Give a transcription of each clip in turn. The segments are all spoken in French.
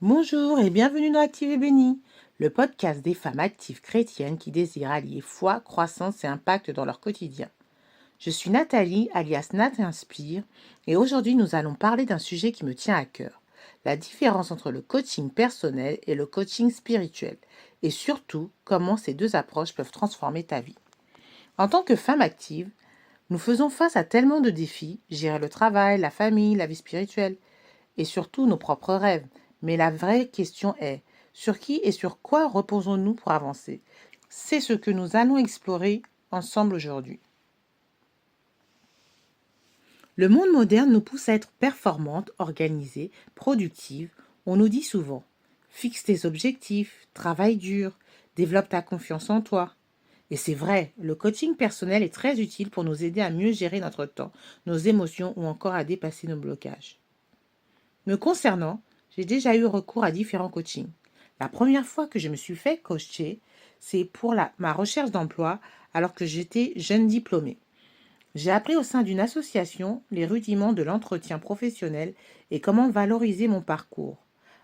Bonjour et bienvenue dans Active et Bénie, le podcast des femmes actives chrétiennes qui désirent allier foi, croissance et impact dans leur quotidien. Je suis Nathalie, alias Nat Inspire, et aujourd'hui nous allons parler d'un sujet qui me tient à cœur, la différence entre le coaching personnel et le coaching spirituel, et surtout comment ces deux approches peuvent transformer ta vie. En tant que femme active, nous faisons face à tellement de défis, gérer le travail, la famille, la vie spirituelle, et surtout nos propres rêves. Mais la vraie question est, sur qui et sur quoi reposons-nous pour avancer? C'est ce que nous allons explorer ensemble aujourd'hui. Le monde moderne nous pousse à être performantes, organisées, productives. On nous dit souvent, fixe tes objectifs, travaille dur, développe ta confiance en toi. Et c'est vrai, le coaching personnel est très utile pour nous aider à mieux gérer notre temps, nos émotions ou encore à dépasser nos blocages. Me concernant, j'ai déjà eu recours à différents coachings. La première fois que je me suis fait coacher, c'est pour ma recherche d'emploi alors que j'étais jeune diplômée. J'ai appris au sein d'une association les rudiments de l'entretien professionnel et comment valoriser mon parcours.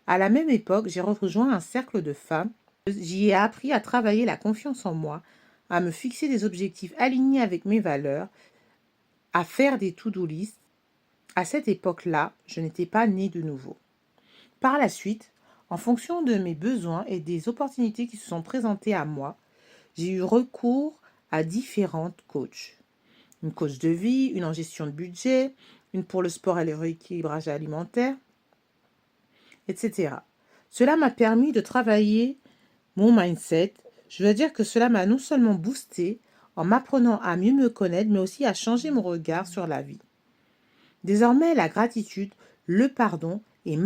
À la même époque, j'ai rejoint un cercle de femmes. J'y ai appris à travailler la confiance en moi, à me fixer des objectifs alignés avec mes valeurs, à faire des to-do lists. À cette époque-là, je n'étais pas née de nouveau. Par la suite, en fonction de mes besoins et des opportunités qui se sont présentées à moi, j'ai eu recours à différentes coachs. Une coach de vie, une en gestion de budget, une pour le sport et le rééquilibrage alimentaire, etc. Cela m'a permis de travailler mon mindset. Je veux dire que cela m'a non seulement boosté en m'apprenant à mieux me connaître, mais aussi à changer mon regard sur la vie. Désormais, la gratitude, le pardon et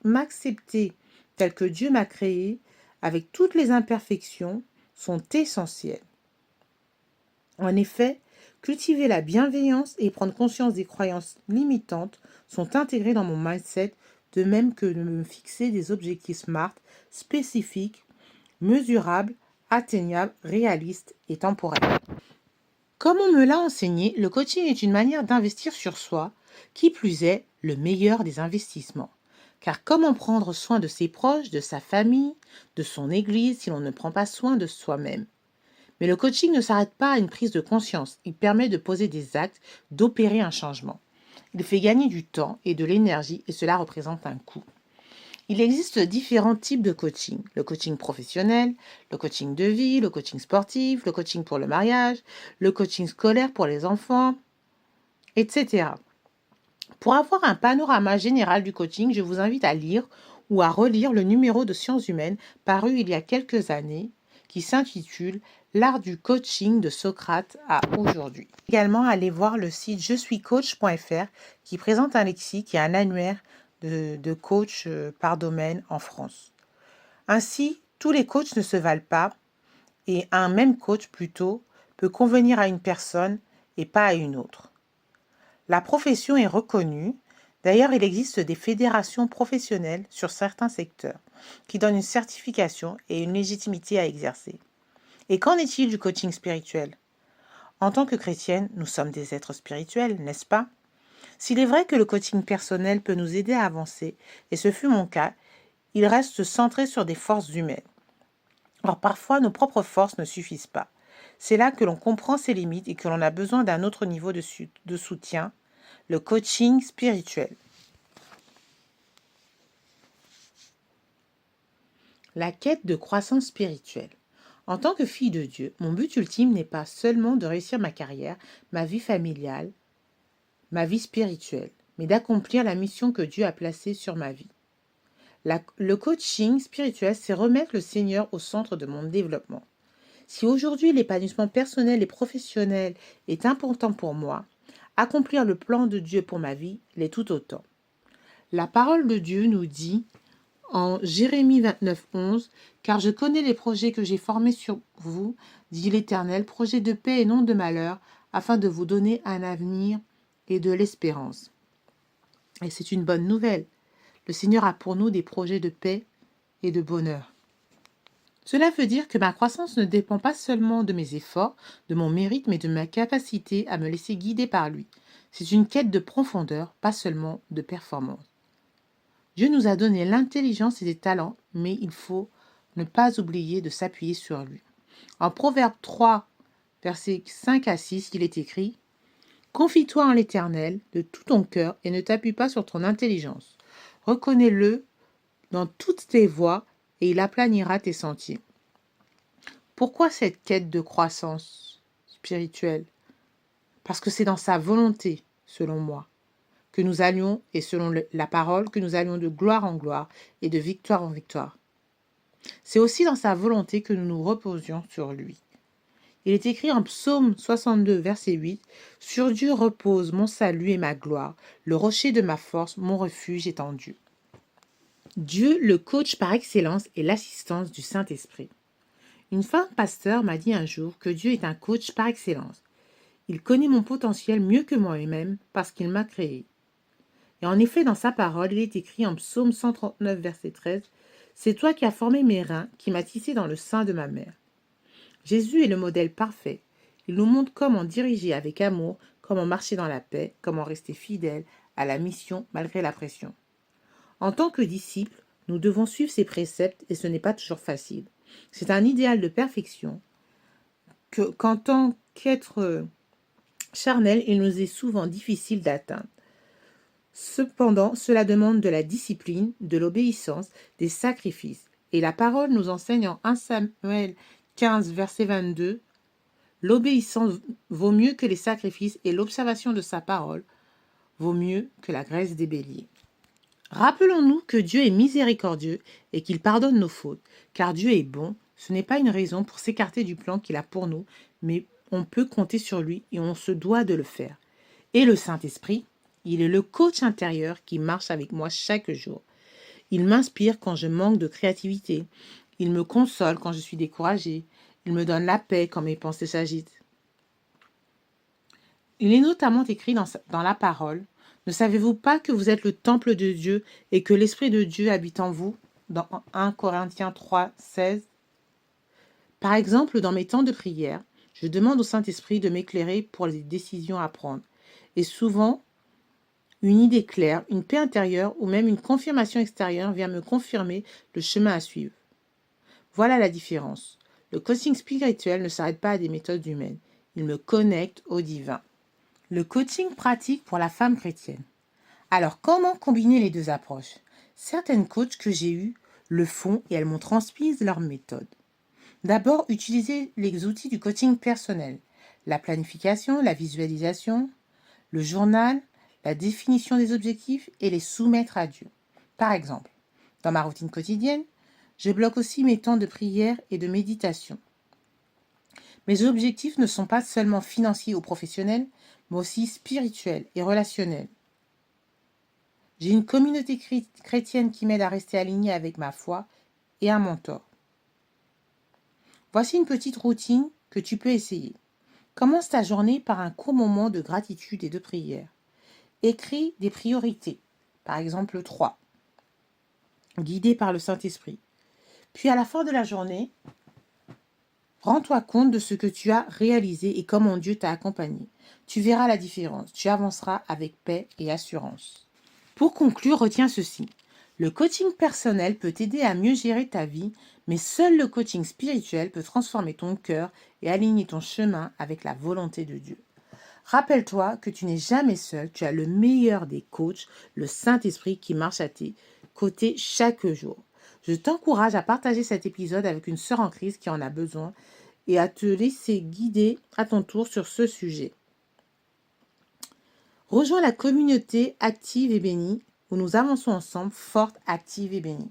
m'accepter tel que Dieu m'a créé, avec toutes les imperfections, sont essentiels. En effet, cultiver la bienveillance et prendre conscience des croyances limitantes sont intégrés dans mon mindset, de même que de me fixer des objectifs SMART spécifiques, mesurables, atteignables, réalistes et temporaires. Comme on me l'a enseigné, le coaching est une manière d'investir sur soi, qui plus est, le meilleur des investissements. Car comment prendre soin de ses proches, de sa famille, de son église si l'on ne prend pas soin de soi-même? Mais le coaching ne s'arrête pas à une prise de conscience, il permet de poser des actes, d'opérer un changement. Il fait gagner du temps et de l'énergie et cela représente un coût. Il existe différents types de coaching. Le coaching professionnel, le coaching de vie, le coaching sportif, le coaching pour le mariage, le coaching scolaire pour les enfants, etc. Pour avoir un panorama général du coaching, je vous invite à lire ou à relire le numéro de Sciences humaines paru il y a quelques années qui s'intitule L'art du coaching de Socrate à aujourd'hui. Également, allez voir le site je suis coach.fr qui présente un lexique et un annuaire de coach par domaine en France. Ainsi, tous les coachs ne se valent pas et un même coach plutôt peut convenir à une personne et pas à une autre. La profession est reconnue. D'ailleurs, il existe des fédérations professionnelles sur certains secteurs qui donnent une certification et une légitimité à exercer. Et qu'en est-il du coaching spirituel? En tant que chrétienne, nous sommes des êtres spirituels, n'est-ce pas? S'il est vrai que le coaching personnel peut nous aider à avancer, et ce fut mon cas, il reste centré sur des forces humaines. Or, parfois, nos propres forces ne suffisent pas. C'est là que l'on comprend ses limites et que l'on a besoin d'un autre niveau de soutien, le coaching spirituel. La quête de croissance spirituelle. En tant que fille de Dieu, mon but ultime n'est pas seulement de réussir ma carrière, ma vie familiale, ma vie spirituelle, mais d'accomplir la mission que Dieu a placée sur ma vie. Le coaching spirituel, c'est remettre le Seigneur au centre de mon développement. Si aujourd'hui l'épanouissement personnel et professionnel est important pour moi, accomplir le plan de Dieu pour ma vie l'est tout autant. La parole de Dieu nous dit en Jérémie 29, 11, « Car je connais les projets que j'ai formés sur vous, dit l'Éternel, projets de paix et non de malheur, afin de vous donner un avenir et de l'espérance. » Et c'est une bonne nouvelle. Le Seigneur a pour nous des projets de paix et de bonheur. Cela veut dire que ma croissance ne dépend pas seulement de mes efforts, de mon mérite, mais de ma capacité à me laisser guider par lui. C'est une quête de profondeur, pas seulement de performance. Dieu nous a donné l'intelligence et des talents, mais il faut ne pas oublier de s'appuyer sur lui. En Proverbe 3, versets 5 à 6, il est écrit « Confie-toi en l'Éternel de tout ton cœur et ne t'appuie pas sur ton intelligence. Reconnais-le dans toutes tes voies et il aplanira tes sentiers. » Pourquoi cette quête de croissance spirituelle? Parce que c'est dans sa volonté, selon moi, que nous allions, et selon la parole, que nous allions de gloire en gloire et de victoire en victoire. C'est aussi dans sa volonté que nous nous reposions sur lui. Il est écrit en Psaume 62, verset 8, « Sur Dieu repose mon salut et ma gloire, le rocher de ma force, mon refuge étendu. » Dieu, le coach par excellence, est l'assistance du Saint-Esprit. Une femme pasteur m'a dit un jour que Dieu est un coach par excellence. Il connaît mon potentiel mieux que moi-même parce qu'il m'a créé. Et en effet, dans sa parole, il est écrit en Psaume 139, verset 13, « C'est toi qui as formé mes reins, qui m'as tissé dans le sein de ma mère. » Jésus est le modèle parfait. Il nous montre comment diriger avec amour, comment marcher dans la paix, comment rester fidèle à la mission malgré la pression. En tant que disciples, nous devons suivre ses préceptes et ce n'est pas toujours facile. C'est un idéal de perfection qu'en tant qu'être charnel, il nous est souvent difficile d'atteindre. Cependant, cela demande de la discipline, de l'obéissance, des sacrifices. Et la parole nous enseigne en 1 Samuel 15, verset 22, « L'obéissance vaut mieux que les sacrifices et l'observation de sa parole vaut mieux que la graisse des béliers. » Rappelons-nous que Dieu est miséricordieux et qu'il pardonne nos fautes, car Dieu est bon. Ce n'est pas une raison pour s'écarter du plan qu'il a pour nous, mais on peut compter sur lui et on se doit de le faire. Et le Saint-Esprit, il est le coach intérieur qui marche avec moi chaque jour. Il m'inspire quand je manque de créativité. Il me console quand je suis découragée. Il me donne la paix quand mes pensées s'agitent. Il est notamment écrit dans la parole, « Ne savez-vous pas que vous êtes le temple de Dieu et que l'Esprit de Dieu habite en vous » dans 1 Corinthiens 3, 16. Par exemple, dans mes temps de prière, je demande au Saint-Esprit de m'éclairer pour les décisions à prendre. Et souvent, une idée claire, une paix intérieure ou même une confirmation extérieure vient me confirmer le chemin à suivre. Voilà la différence. Le coaching spirituel ne s'arrête pas à des méthodes humaines. Il me connecte au divin. Le coaching pratique pour la femme chrétienne. Alors, comment combiner les deux approches? Certaines coachs que j'ai eues le font et elles m'ont transmis leur méthode. D'abord, utiliser les outils du coaching personnel. La planification, la visualisation, le journal, la définition des objectifs et les soumettre à Dieu. Par exemple, dans ma routine quotidienne, je bloque aussi mes temps de prière et de méditation. Mes objectifs ne sont pas seulement financiers ou professionnels, mais aussi spirituels et relationnels. J'ai une communauté chrétienne qui m'aide à rester alignée avec ma foi et un mentor. Voici une petite routine que tu peux essayer. Commence ta journée par un court moment de gratitude et de prière. Écris des priorités, par exemple 3, guidé par le Saint-Esprit. Puis à la fin de la journée, rends-toi compte de ce que tu as réalisé et comment Dieu t'a accompagné. Tu verras la différence. Tu avanceras avec paix et assurance. Pour conclure, retiens ceci. Le coaching personnel peut t'aider à mieux gérer ta vie, mais seul le coaching spirituel peut transformer ton cœur et aligner ton chemin avec la volonté de Dieu. Rappelle-toi que tu n'es jamais seul, tu as le meilleur des coachs, le Saint-Esprit qui marche à tes côtés chaque jour. Je t'encourage à partager cet épisode avec une sœur en crise qui en a besoin et à te laisser guider à ton tour sur ce sujet. Rejoins la communauté active et bénie où nous avançons ensemble, forte, active et bénie.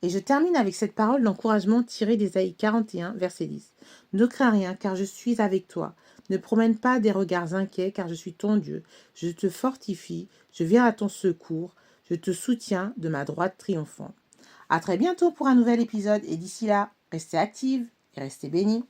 Et je termine avec cette parole d'encouragement tirée d'Ésaïe 41, verset 10. « Ne crains rien, car je suis avec toi. Ne promène pas des regards inquiets, car je suis ton Dieu. Je te fortifie, je viens à ton secours, je te soutiens de ma droite triomphante. » À très bientôt pour un nouvel épisode, et d'ici là, restez active et restez bénis.